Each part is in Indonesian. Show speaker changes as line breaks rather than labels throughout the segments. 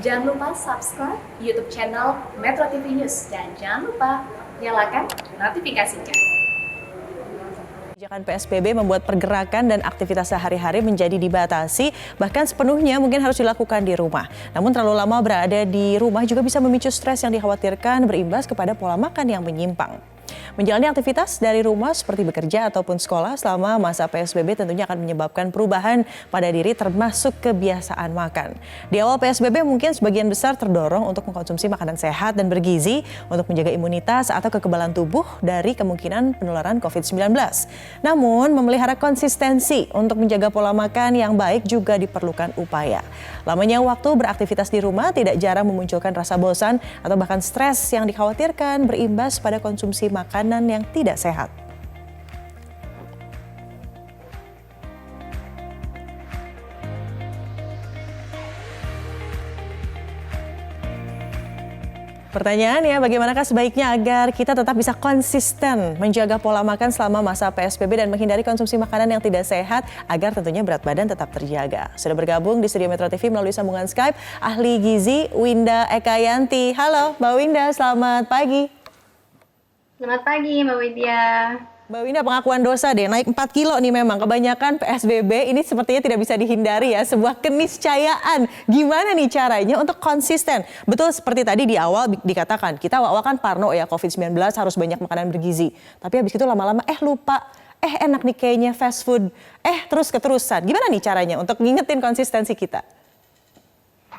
Jangan lupa subscribe YouTube channel Metro TV News dan jangan lupa nyalakan notifikasinya.
Kebijakan PSBB membuat pergerakan dan aktivitas sehari-hari menjadi dibatasi, bahkan sepenuhnya mungkin harus dilakukan di rumah. Namun terlalu lama berada di rumah juga bisa memicu stres yang dikhawatirkan berimbas kepada pola makan yang menyimpang. Menjalani aktivitas dari rumah seperti bekerja ataupun sekolah selama masa PSBB tentunya akan menyebabkan perubahan pada diri termasuk kebiasaan makan. Di awal PSBB mungkin sebagian besar terdorong untuk mengkonsumsi makanan sehat dan bergizi untuk menjaga imunitas atau kekebalan tubuh dari kemungkinan penularan COVID-19. Namun memelihara konsistensi untuk menjaga pola makan yang baik juga diperlukan upaya. Lamanya waktu beraktivitas di rumah tidak jarang memunculkan rasa bosan atau bahkan stres yang dikhawatirkan berimbas pada konsumsi makanan yang tidak sehat. Pertanyaannya, bagaimanakah sebaiknya agar kita tetap bisa konsisten menjaga pola makan selama masa PSBB dan menghindari konsumsi makanan yang tidak sehat agar tentunya berat badan tetap terjaga. Sudah bergabung di studio Metro TV melalui sambungan Skype ahli gizi Winda Ekayanti. Halo Mbak Winda, selamat pagi.
Selamat pagi Mbak Widya.
Mbak Winda, pengakuan dosa deh, naik 4 kilo nih memang. Kebanyakan PSBB ini sepertinya tidak bisa dihindari ya, sebuah keniscayaan. Gimana nih caranya untuk konsisten? Betul seperti tadi di awal dikatakan, kita awal kan parno ya COVID-19 harus banyak makanan bergizi. Tapi habis itu lama-lama lupa, enak nih kayaknya fast food, terus keterusan. Gimana nih caranya untuk ngingetin konsistensi kita?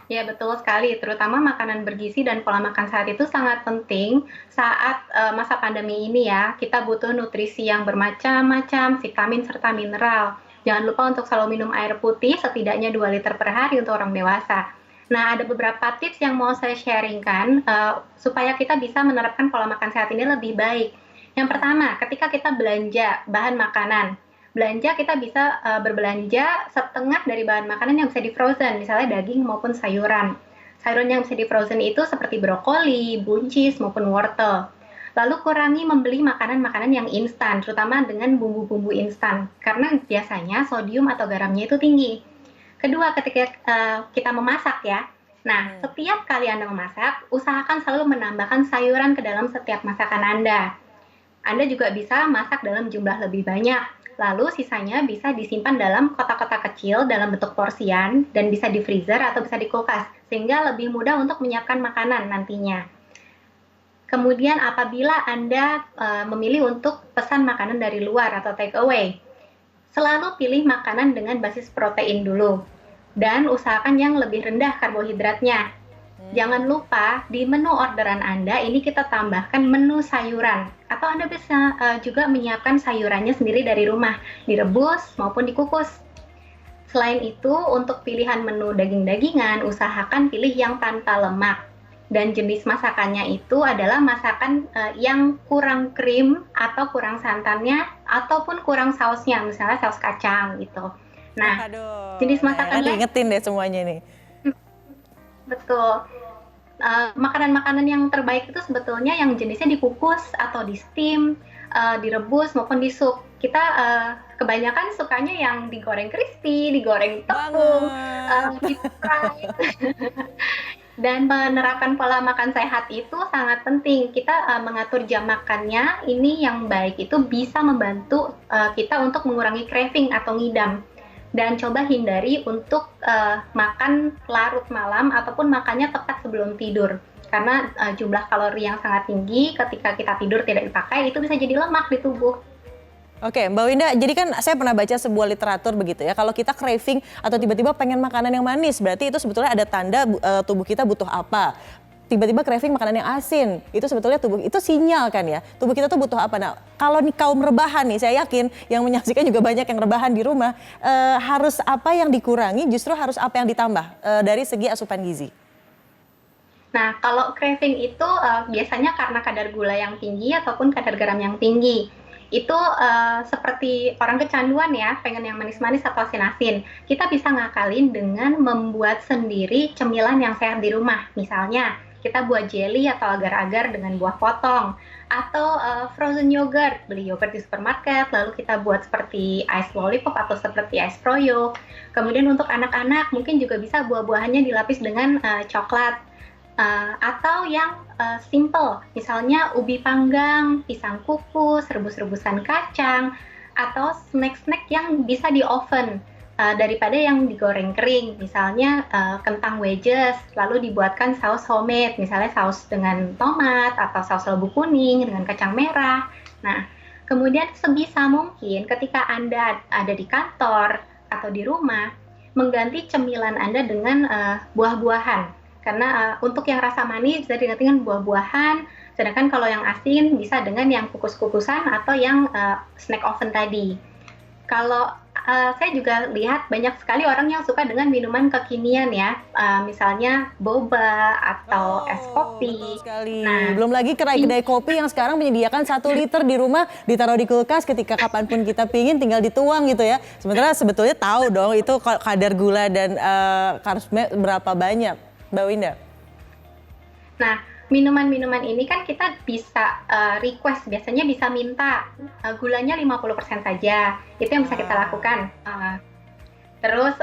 Ya betul sekali, terutama makanan bergizi dan pola makan sehat itu sangat penting saat masa pandemi ini ya. Kita butuh nutrisi yang bermacam-macam, vitamin serta mineral. Jangan lupa untuk selalu minum air putih setidaknya 2 liter per hari untuk orang dewasa. Nah, ada beberapa tips yang mau saya sharingkan supaya kita bisa menerapkan pola makan sehat ini lebih baik. Yang pertama, ketika kita belanja bahan makanan, kita bisa berbelanja setengah dari bahan makanan yang bisa di frozen, misalnya daging maupun sayuran. Sayuran yang bisa di frozen itu seperti brokoli, buncis maupun wortel. Lalu kurangi membeli makanan-makanan yang instan, terutama dengan bumbu-bumbu instan, karena biasanya sodium atau garamnya itu tinggi. Kedua, ketika kita memasak ya, nah setiap kali Anda memasak, usahakan selalu menambahkan sayuran ke dalam setiap masakan Anda. Anda juga bisa masak dalam jumlah lebih banyak. Lalu sisanya bisa disimpan dalam kotak-kotak kecil dalam bentuk porsian dan bisa di freezer atau bisa di kulkas sehingga lebih mudah untuk menyiapkan makanan nantinya. Kemudian apabila Anda memilih untuk pesan makanan dari luar atau take away, selalu pilih makanan dengan basis protein dulu dan usahakan yang lebih rendah karbohidratnya. Jangan lupa di menu orderan Anda ini kita tambahkan menu sayuran atau Anda bisa juga menyiapkan sayurannya sendiri dari rumah, direbus maupun dikukus. Selain itu, untuk pilihan menu daging-dagingan, usahakan pilih yang tanpa lemak. Dan jenis masakannya itu adalah masakan yang kurang krim atau kurang santannya ataupun kurang sausnya, misalnya saus kacang gitu. Nah, jenis masakannya
ingetin deh semuanya nih.
Betul. Makanan-makanan yang terbaik itu sebetulnya yang jenisnya dikukus atau di steam, direbus maupun di sup. Kita kebanyakan sukanya yang digoreng crispy, digoreng tepung, deep fried. Dan menerapkan pola makan sehat itu sangat penting. Kita mengatur jam makannya, ini yang baik itu bisa membantu kita untuk mengurangi craving atau ngidam. Dan coba hindari untuk makan larut malam ataupun makannya tepat sebelum tidur. Karena jumlah kalori yang sangat tinggi ketika kita tidur tidak dipakai itu bisa jadi lemak di tubuh.
Oke, Mbak Winda, jadi kan saya pernah baca sebuah literatur begitu ya, kalau kita craving atau tiba-tiba pengen makanan yang manis, berarti itu sebetulnya ada tanda tubuh kita butuh apa. Tiba-tiba craving makanan yang asin, itu sebetulnya tubuh itu sinyal kan ya, tubuh kita tuh butuh apa. Nah, kalau nih kaum rebahan nih, saya yakin yang menyaksikan juga banyak yang rebahan di rumah, harus apa yang dikurangi, justru harus apa yang ditambah dari segi asupan gizi?
Nah, kalau craving itu biasanya karena kadar gula yang tinggi ataupun kadar garam yang tinggi. Itu seperti orang kecanduan ya, pengen yang manis-manis atau asin-asin. Kita bisa ngakalin dengan membuat sendiri cemilan yang sehat di rumah. Misalnya, kita buat jelly atau agar-agar dengan buah potong, atau frozen yogurt, beli yogurt di supermarket, lalu kita buat seperti ice lollipop atau seperti ice froyo. Kemudian untuk anak-anak mungkin juga bisa buah-buahannya dilapis dengan coklat. Atau yang simple, misalnya ubi panggang, pisang kukus, rebus-rebusan kacang, atau snack-snack yang bisa di oven daripada yang digoreng kering, misalnya kentang wedges, lalu dibuatkan saus homemade, misalnya saus dengan tomat atau saus labu kuning dengan kacang merah. Nah, kemudian sebisa mungkin ketika Anda ada di kantor atau di rumah, mengganti cemilan Anda dengan buah-buahan. Karena untuk yang rasa manis bisa diganti dengan buah-buahan, sedangkan kalau yang asin bisa dengan yang kukus-kukusan atau yang snack oven tadi. Kalau saya juga lihat banyak sekali orang yang suka dengan minuman kekinian ya, misalnya boba atau es kopi.
Betul sekali.
Nah,
Belum lagi kedai kopi yang sekarang menyediakan 1 liter di rumah, ditaruh di kulkas ketika kapanpun kita pingin tinggal dituang gitu ya. Sementara sebetulnya tahu dong itu kadar gula dan carbsnya berapa banyak, Mbak Winda.
Nah, minuman-minuman ini kan kita bisa request, biasanya bisa minta gulanya 50% saja. Itu yang bisa kita lakukan. Terus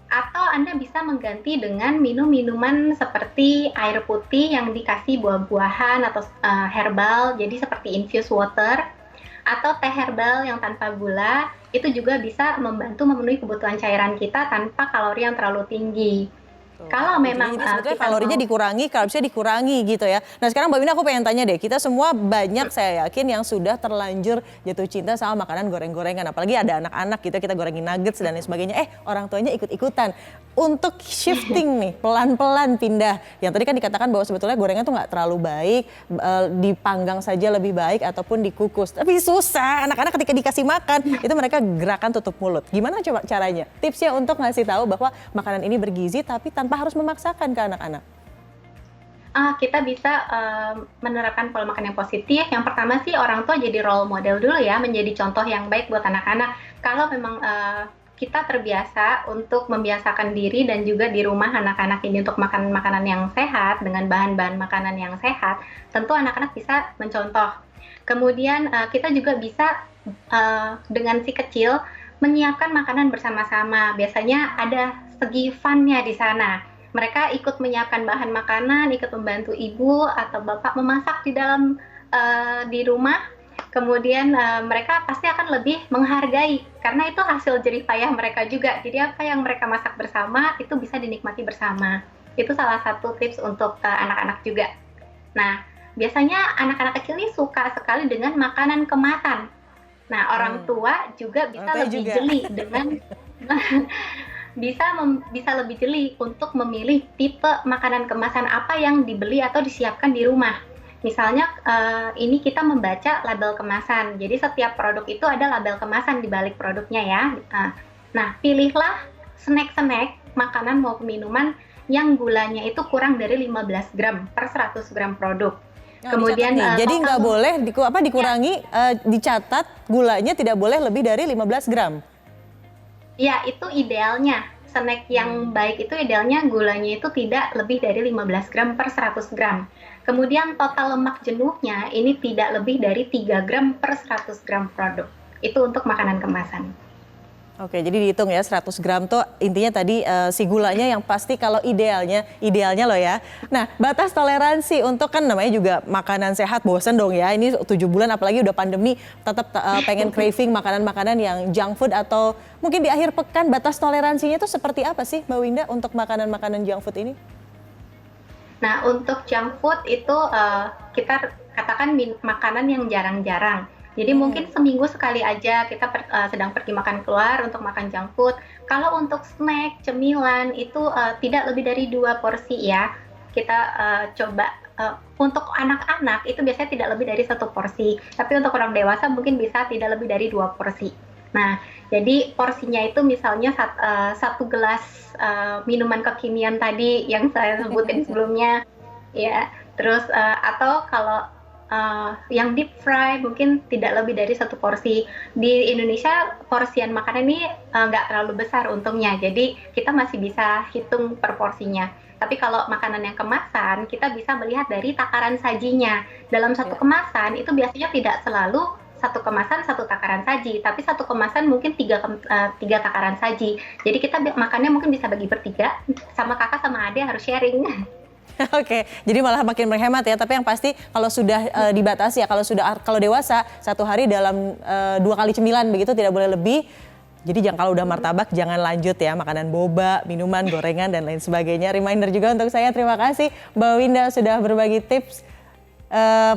atau Anda bisa mengganti dengan minum-minuman seperti air putih yang dikasih buah-buahan atau herbal, jadi seperti infused water atau teh herbal yang tanpa gula. Itu juga bisa membantu memenuhi kebutuhan cairan kita tanpa kalori yang terlalu tinggi. Kalau memang
sebetulnya kalorinya dikurangi, carbsnya dikurangi gitu ya. Nah sekarang Mbak Winda aku pengen tanya deh, kita semua banyak saya yakin yang sudah terlanjur jatuh cinta sama makanan goreng-gorengan. Apalagi ada anak-anak gitu, kita gorengin nuggets dan lain sebagainya. Orang tuanya ikut-ikutan. Untuk shifting nih, pelan-pelan pindah. Yang tadi kan dikatakan bahwa sebetulnya gorengan tuh nggak terlalu baik, dipanggang saja lebih baik ataupun dikukus. Tapi susah, anak-anak ketika dikasih makan, itu mereka gerakan tutup mulut. Gimana coba caranya? Tipsnya untuk ngasih tahu bahwa makanan ini bergizi tapi tanpa harus memaksakan ke anak-anak.
Kita bisa menerapkan pola makan yang positif. Yang pertama sih orang tua jadi role model dulu ya, menjadi contoh yang baik buat anak-anak. Kalau memang kita terbiasa untuk membiasakan diri dan juga di rumah anak-anak ini untuk makan makanan yang sehat dengan bahan-bahan makanan yang sehat, tentu anak-anak bisa mencontoh. Kemudian kita juga bisa dengan si kecil menyiapkan makanan bersama-sama. Biasanya ada segi fun-nya di sana. Mereka ikut menyiapkan bahan makanan, ikut membantu ibu atau bapak memasak di rumah. Kemudian mereka pasti akan lebih menghargai karena itu hasil jerih payah mereka juga. Jadi apa yang mereka masak bersama itu bisa dinikmati bersama. Itu salah satu tips untuk anak-anak juga. Nah, biasanya anak-anak kecil ini suka sekali dengan makanan kemasan. Nah, orang tua juga bisa lebih jeli dengan bisa lebih jeli untuk memilih tipe makanan kemasan apa yang dibeli atau disiapkan di rumah. Misalnya ini kita membaca label kemasan. Jadi setiap produk itu ada label kemasan di balik produknya ya. Nah, pilihlah snack-snack, makanan maupun minuman yang gulanya itu kurang dari 15 gram per 100 gram produk. Kemudian
jadi nggak boleh dikurangi, dicatat gulanya tidak boleh lebih dari 15 gram.
Ya, itu idealnya. Snack yang baik itu idealnya gulanya itu tidak lebih dari 15 gram per 100 gram. Kemudian total lemak jenuhnya ini tidak lebih dari 3 gram per 100 gram produk. Itu untuk makanan kemasan.
Oke, jadi dihitung ya 100 gram tuh intinya tadi si gulanya yang pasti kalau idealnya loh ya. Nah, batas toleransi untuk kan namanya juga makanan sehat, bosen dong ya. Ini 7 bulan apalagi udah pandemi tetap pengen craving makanan-makanan yang junk food atau mungkin di akhir pekan batas toleransinya itu seperti apa sih Mbak Winda untuk makanan-makanan junk food ini?
Nah, untuk junk food itu kita katakan makanan yang jarang-jarang. Jadi mungkin seminggu sekali aja kita sedang pergi makan keluar untuk makan junk food. Kalau untuk snack, cemilan itu tidak lebih dari 2 porsi ya. Kita coba untuk anak-anak itu biasanya tidak lebih dari 1 porsi. Tapi untuk orang dewasa mungkin bisa tidak lebih dari 2 porsi. Nah, jadi porsinya itu misalnya 1 gelas minuman kekinian tadi yang saya sebutin sebelumnya, ya. Terus atau kalau yang deep fry mungkin tidak lebih dari 1 porsi. Di Indonesia porsian makanan ini nggak terlalu besar untungnya, jadi kita masih bisa hitung per porsinya. Tapi kalau makanan yang kemasan, kita bisa melihat dari takaran sajinya. Dalam satu kemasan itu biasanya tidak selalu satu kemasan satu takaran saji, tapi satu kemasan mungkin tiga takaran saji. Jadi kita makannya mungkin bisa bagi bertiga, sama kakak sama ade harus sharing.
Oke, jadi malah makin menghemat ya. Tapi yang pasti kalau sudah dibatasi ya, kalau dewasa 1 hari dalam 2 kali cemilan begitu, tidak boleh lebih. Jadi kalau udah martabak jangan lanjut ya, makanan boba, minuman, gorengan dan lain sebagainya. Reminder juga untuk saya, terima kasih Mbak Winda sudah berbagi tips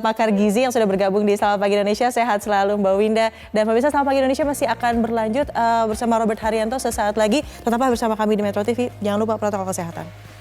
pakar gizi yang sudah bergabung di Selamat Pagi Indonesia. Sehat selalu Mbak Winda. Dan pemirsa, Selamat Pagi Indonesia masih akan berlanjut bersama Robert Haryanto sesaat lagi. Tetaplah bersama kami di Metro TV. Jangan lupa protokol kesehatan.